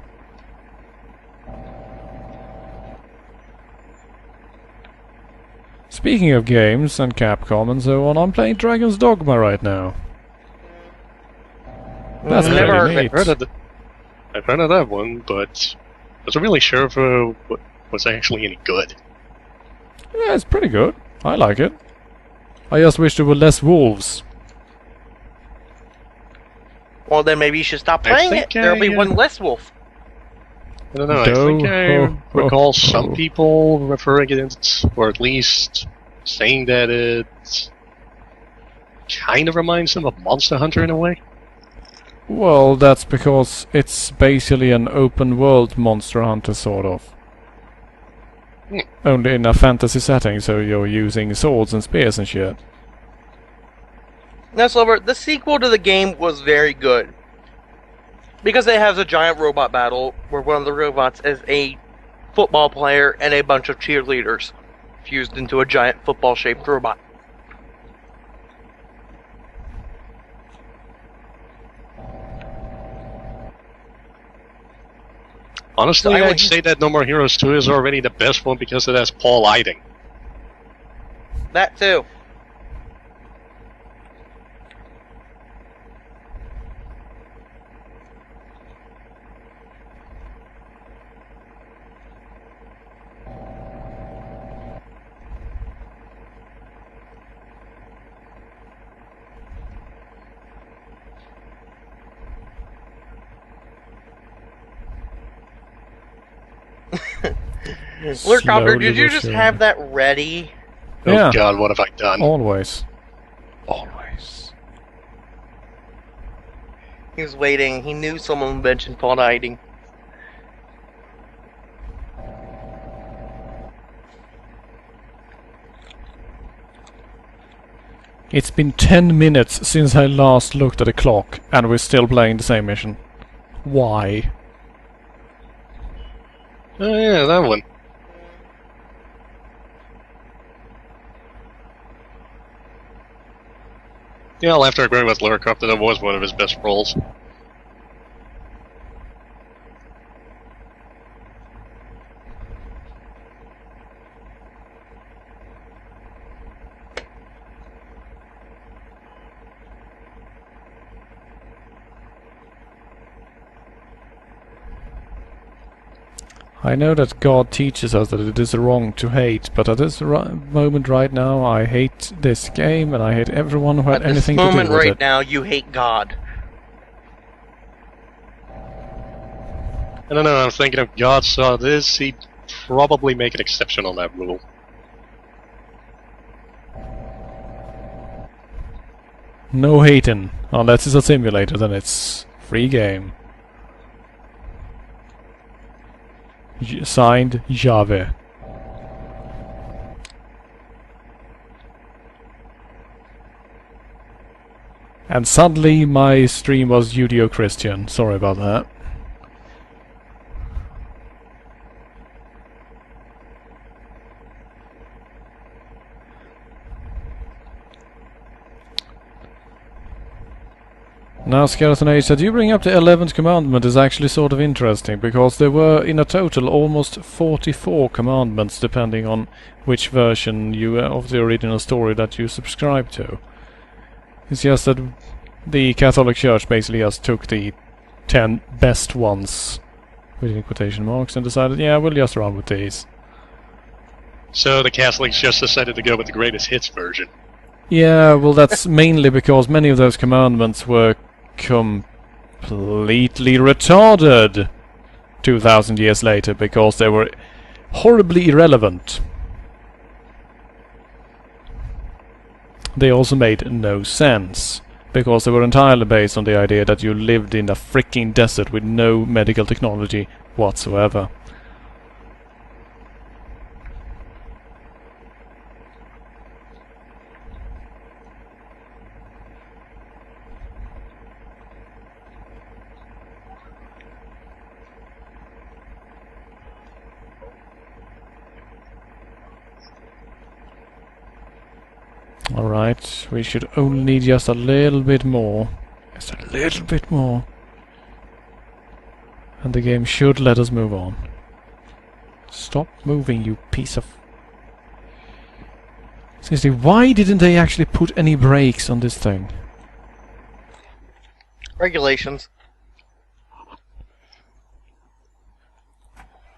Speaking of games and Capcom and so on, I'm playing Dragon's Dogma right now. That's Never pretty heard of it. neat. I've heard of that one, but I wasn't really sure if it was actually any good. Yeah, it's pretty good. I like it. I just wish there were less wolves. Well, then maybe you should stop I playing think it. There'll be I, one less wolf. I don't know, I Go, think I ho, ho, recall ho. some people referring it, or at least saying that it kind of reminds them of Monster Hunter in a way. Well, that's because it's basically an open world Monster Hunter, sort of. Hmm. Only in a fantasy setting, so you're using swords and spears and shit. Now, Silver, the sequel to the game was very good. Because it has a giant robot battle where one of the robots is a football player and a bunch of cheerleaders fused into a giant football-shaped robot. Honestly, So I I'd would- say that No More Heroes 2 is already the best one because it has Paul Eiding. That too. Lurkopter, Slowly did you but just surely. have that ready? Oh Yeah. god, what have I done? Always. Always. He was waiting. He knew someone mentioned Paul Hiding. It's been 10 minutes since I last looked at the clock, and we're still playing the same mission. Why? Oh yeah, that one. Yeah, I'll have to agree with Lurkop that was one of his best roles. I know that God teaches us that it is wrong to hate, but at this moment right now, I hate this game and I hate everyone who had anything to do with it. At this moment right now, you hate God. I don't know, I'm thinking if God saw this, he'd probably make an exception on that rule. No hating. Unless it's a simulator, then it's free game. Signed, Jave. And suddenly my stream was Judeo-Christian. Sorry about that. Now, Skeleton Age said, you bring up the 11th commandment is actually sort of interesting, because there were, in a total, almost 44 commandments, depending on which version of the original story that you subscribe to. It's just that the Catholic Church basically just took the 10 best ones, within quotation marks, and decided, yeah, we'll just run with these. So the Catholics just decided to go with the greatest hits version. Yeah, well, that's mainly because many of those commandments were completely retarded 2,000 years later, because they were horribly irrelevant. They also made no sense, because they were entirely based on the idea that you lived in a freaking desert with no medical technology whatsoever. Alright, we should only need just a little bit more. Just a little bit more. And the game should let us move on. Stop moving, you piece of... Seriously, why didn't they actually put any brakes on this thing? Regulations.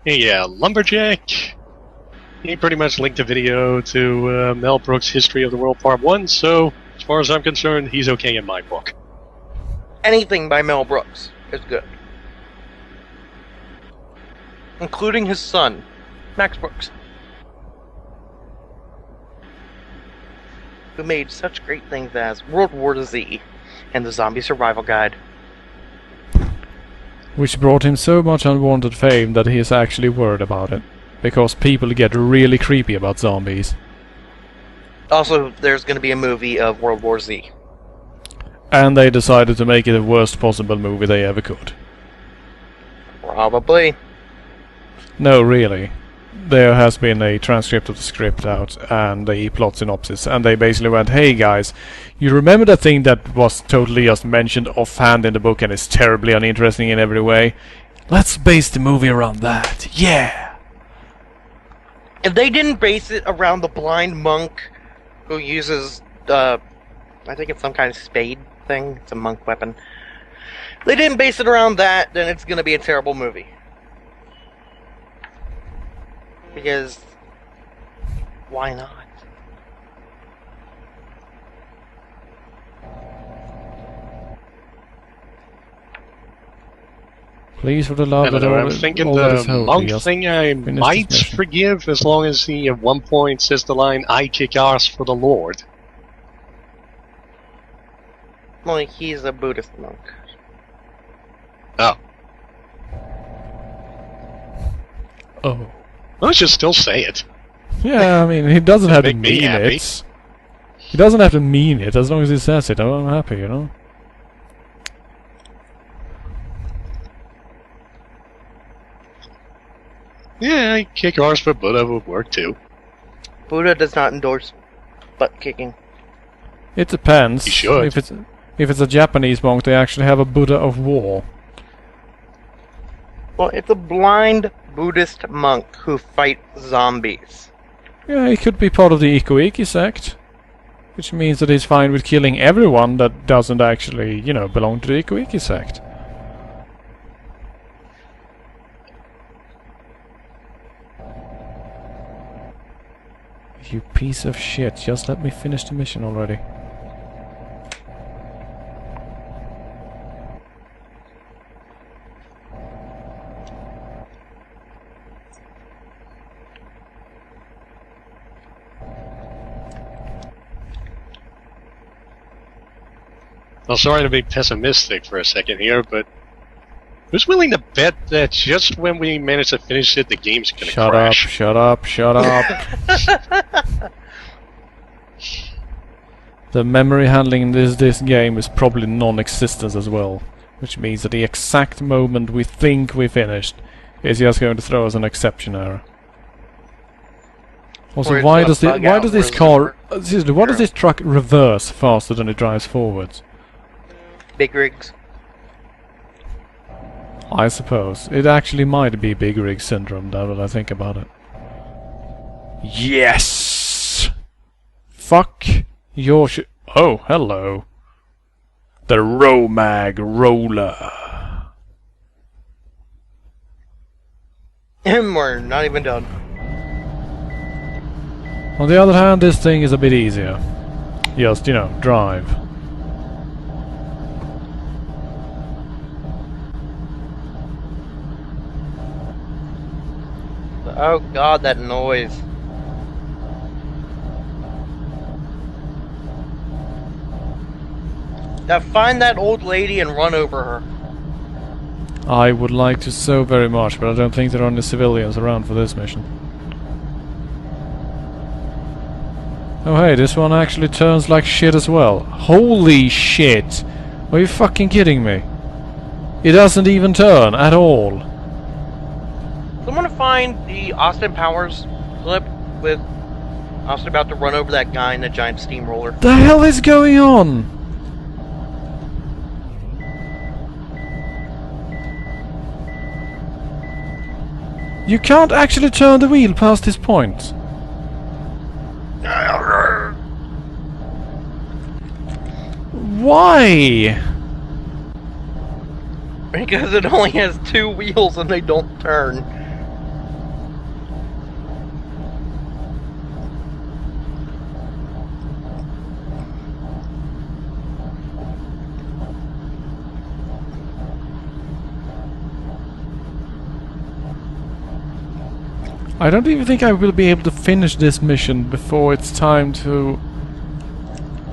Yeah, Lumberjack. He pretty much linked a video to Mel Brooks' History of the World Part 1, so as far as I'm concerned, he's okay in my book. Anything by Mel Brooks is good. Including his son, Max Brooks. Who made such great things as World War Z and the Zombie Survival Guide. Which brought him so much unwanted fame that he is actually worried about it. Because people get really creepy about zombies. Also, there's going to be a movie of World War Z. And they decided to make it the worst possible movie they ever could. Probably. No, really. There has been a transcript of the script out and a plot synopsis, and they basically went, hey guys, you remember that thing that was totally just mentioned offhand in the book and is terribly uninteresting in every way? Let's base the movie around that. Yeah! If they didn't base it around the blind monk who uses, I think it's some kind of spade thing. It's a monk weapon. If they didn't base it around that, then it's going to be a terrible movie. Because, why not? Please, for the love of I'm thinking the monk thing I might forgive, as long as he at one point says the line, I kick ass for the Lord. Well, he's a Buddhist monk. Oh. Oh. Let's just still say it. Yeah, I mean, he doesn't have to Make me mean happy. it. He doesn't have to mean it, as long as he says it. I'm happy, you know? Yeah, I kick ours for Buddha would work too. Buddha does not endorse butt kicking. It depends. He should. If it's a Japanese monk, they actually have a Buddha of war. Well, it's a blind Buddhist monk who fights zombies. Yeah, he could be part of the Iko-Iki sect. Which means that he's fine with killing everyone that doesn't actually, you know, belong to the Iko-Iki sect. You piece of shit. Just let me finish the mission already. Well, sorry to be pessimistic for a second here, but who's willing to bet that just when we manage to finish it, the game's gonna crash? Shut up, shut up. The memory handling in this game is probably non-existent as well, which means that the exact moment we think we finished is just going to throw us an exception error. Also, why does this car, seriously, why does this truck reverse faster than it drives forwards? Big rigs. I suppose. It actually might be big rig syndrome, now that I think about it. Yes! Fuck your sh- Oh, hello. The Romag Roller. And we're not even done. On the other hand, this thing is a bit easier. Just, you know, drive. Oh god, that noise. Now find that old lady and run over her. I would like to so very much, but I don't think there are any civilians around for this mission. Oh hey, this one actually turns like shit as well. Holy shit! Are you fucking kidding me? It doesn't even turn at all. Someone find the Austin Powers clip with Austin about to run over that guy in the giant steamroller. The hell is going on? You can't actually turn the wheel past this point. Why? Because it only has two wheels and they don't turn. I don't even think I will be able to finish this mission before it's time to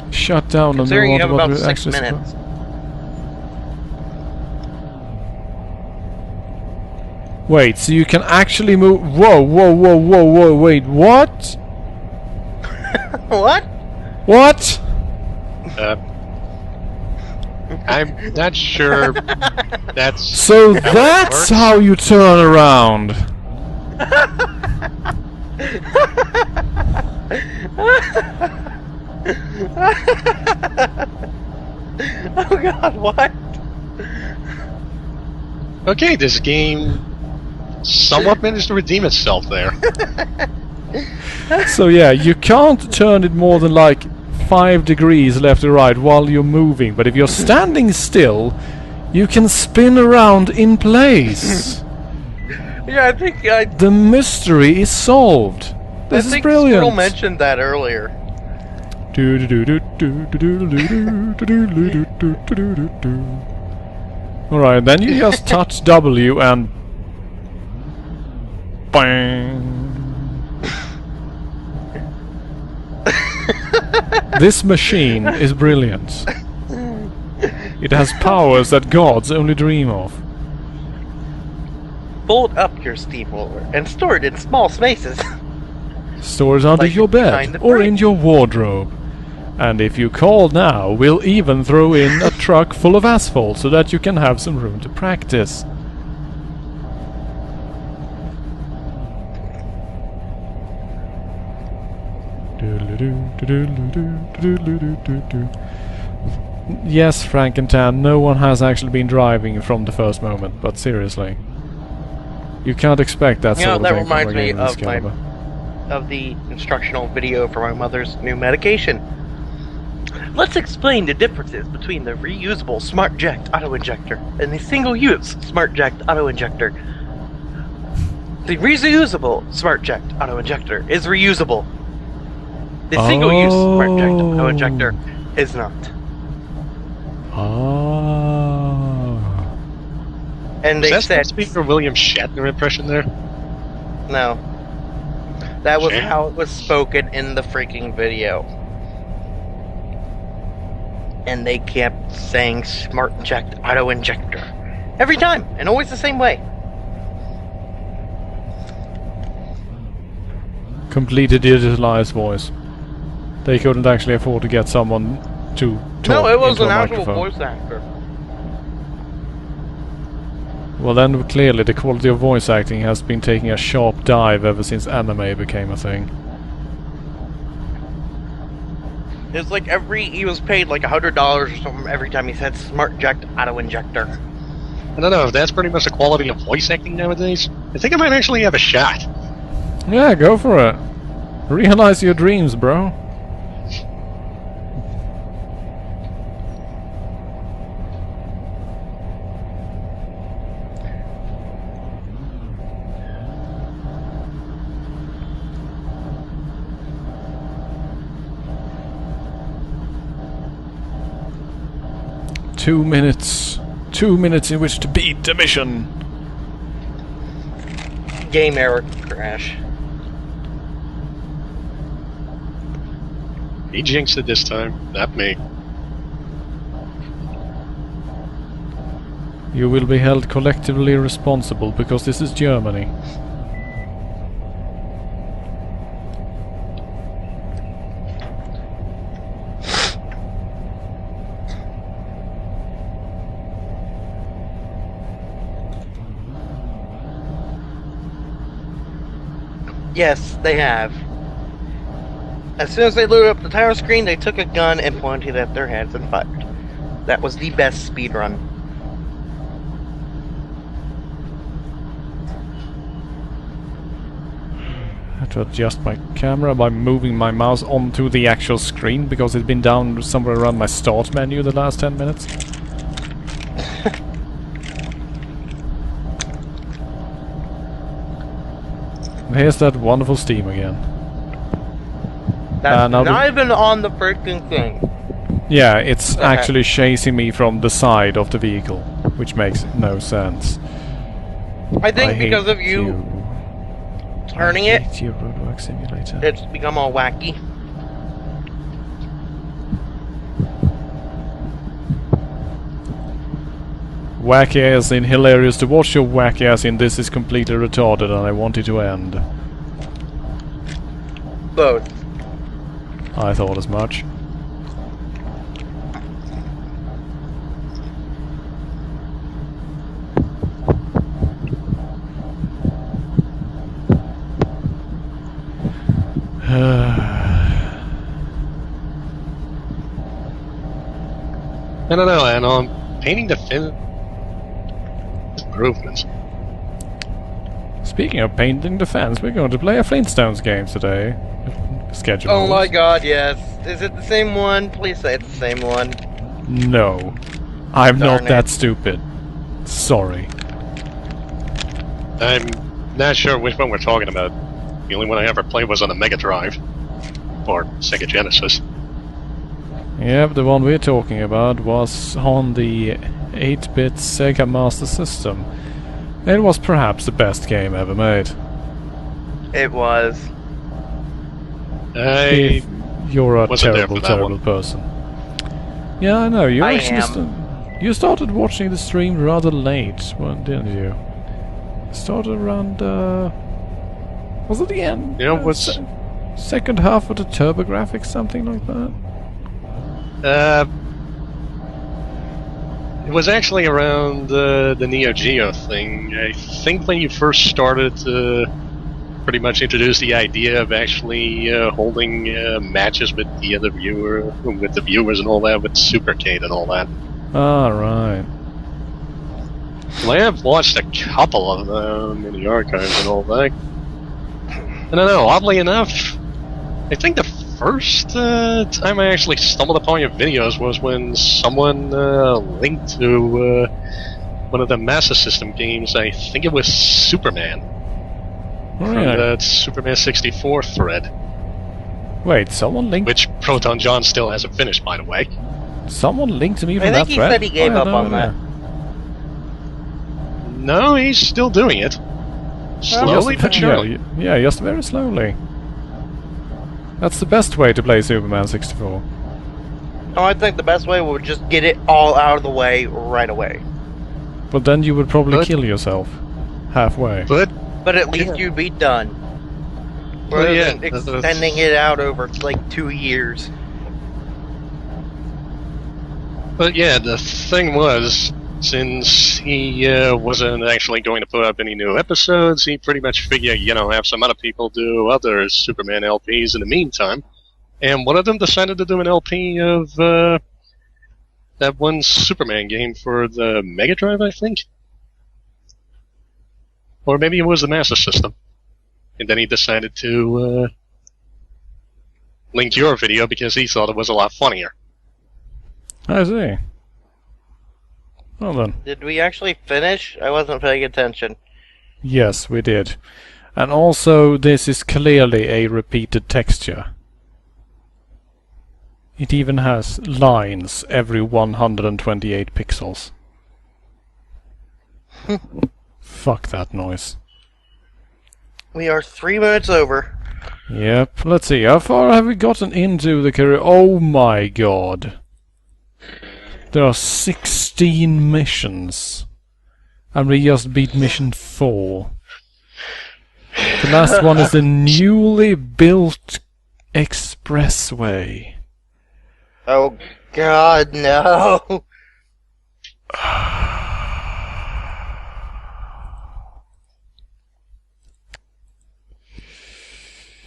shut down and Considering move you on have to what about we're 6 actually minutes. Wait, so you can actually move... Whoa, whoa, whoa, whoa, whoa, wait, what? What? What? I'm not sure that's... So that's how you turn around! Oh god, what? Okay, this game somewhat managed to redeem itself there. So yeah, you can't turn it more than like 5 degrees left or right while you're moving, but if you're standing still, you can spin around in place. Yeah, I think The mystery is solved. This is brilliant. Squirrel mentioned that earlier. Alright, then you just touch W and... Bang! This machine is brilliant. It has powers that gods only dream of. Fold up your steamroller and store it in small spaces. Store it under Like your behind bed the or frame. in your wardrobe. And if you call now, we'll even throw in a truck full of asphalt so that you can have some room to practice. Yes, Frankentan, no one has actually been driving from the first moment, but seriously. You can't expect that You sort know, of that thing from a reminds me game of this of my caliber. of the instructional video for my mother's new medication. Let's explain the differences between the reusable SmartJect auto-injector and the single-use SmartJect auto-injector. The reusable SmartJect auto-injector is reusable. The single-use smart auto injector is not. Oh. And they Is that said supposed to be your William Shatner impression there? no. That was Sure. how it was spoken in the freaking video. And they kept saying smart auto injector every time, and always the same way. Completely digitalized voice. They couldn't actually afford to get someone to talk No, it was into an a actual microphone. voice actor. Well, then clearly the quality of voice acting has been taking a sharp dive ever since anime became a thing. It's like he was paid like $100 or something every time he said smart auto injector. I don't know if that's pretty much the quality of voice acting nowadays. I think I might actually have a shot. Yeah, go for it. Realize your dreams, bro. Two minutes. 2 minutes in which to beat the mission. Game error crash. He jinxed it this time, not me. You will be held collectively responsible because this is Germany. Yes, they have. As soon as they loaded up the title screen, they took a gun and pointed it at their heads and fired. That was the best speedrun. I have to adjust my camera by moving my mouse onto the actual screen because it's been down somewhere around my start menu the last 10 minutes. Here's that wonderful steam again. That's now not even on the freaking thing. Yeah, it's Okay. actually chasing me from the side of the vehicle, which makes no sense. I think hate because of you turning I it, hate you, Roadwork Simulator. it's become all wacky. Wacky as in hilarious to watch, or wacky as in this is completely retarded and I want it to end? Both. I thought as much. I don't know, and painting the fin improvements. Speaking of painting the fence, we're going to play a Flintstones game today. Schedule. Oh my god, yes. Is it the same one? Please say it's the same one. No. I'm not Darn that it. stupid. Sorry. I'm not sure which one we're talking about. The only one I ever played was on the Mega Drive. Or Sega Genesis. Yep, the one we're talking about was on the 8-bit Sega Master System. It was perhaps the best game ever made. It was. If you're a wasn't there terrible, for that terrible one. person. Yeah, I know. You I actually am. you started watching the stream rather late, didn't you? Started around. Was it the end? Yeah, what's Second half of the TurboGrafx, something like that. It was actually around the Neo Geo thing. I think when you first started to pretty much introduce the idea of actually holding matches with the other viewer, with the viewers and all that, with Supercade and all that. Ah, right. Well, I have watched a couple of them in the archives and all that. I don't know, oddly enough, I think the first time I actually stumbled upon your videos was when someone linked to one of the Master System games. I think it was Superman. Oh, From yeah. that Superman 64 thread. Wait, someone linked... which Proton John still hasn't finished, by the way. Someone linked to me from I that think he thread? said he gave I had up no on idea. No, he's still doing it. Slowly but surely. Yeah, just very slowly. That's the best way to play Superman 64. Oh, I think the best way would just get it all out of the way right away. But then you would probably But- kill yourself. Halfway. But But at least Yeah. you'd be done. Well, Rather yeah, than that's- extending it out over like 2 years. But yeah, the thing was, since he wasn't actually going to put up any new episodes, he pretty much figured, have some other people do other Superman LPs in the meantime. And one of them decided to do an LP of that one Superman game for the Mega Drive, I think? Or maybe it was the Master System. And then he decided to link your video because he thought it was a lot funnier. I see. Well then. Did we actually finish? I wasn't paying attention. Yes, we did. And also, this is clearly a repeated texture. It even has lines every 128 pixels. Fuck that noise. We are 3 minutes over. Yep, let's see, how far have we gotten into the career? Oh my god. There are 16 missions. And we just beat mission 4. The last one is the newly built expressway. Oh god, no!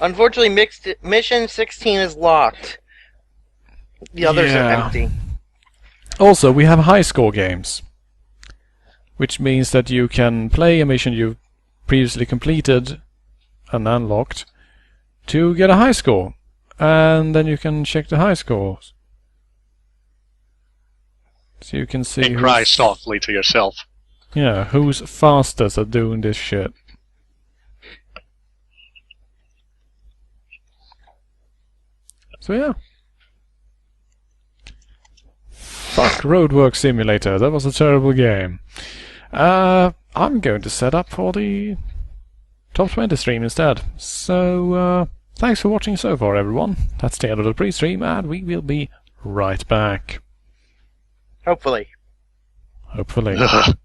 Unfortunately, mission 16 is locked. The others are Yeah. empty. Also, we have high score games. Which means that you can play a mission you've previously completed and unlocked to get a high score. And then you can check the high scores. So you can see And cry softly to yourself. yeah, who's fastest at doing this shit. So yeah. Fuck Roadwork Simulator, that was a terrible game. I'm going to set up for the Top 20 stream instead. So, thanks for watching so far everyone. That's the end of the pre-stream and we will be right back. Hopefully. Hopefully. Ugh.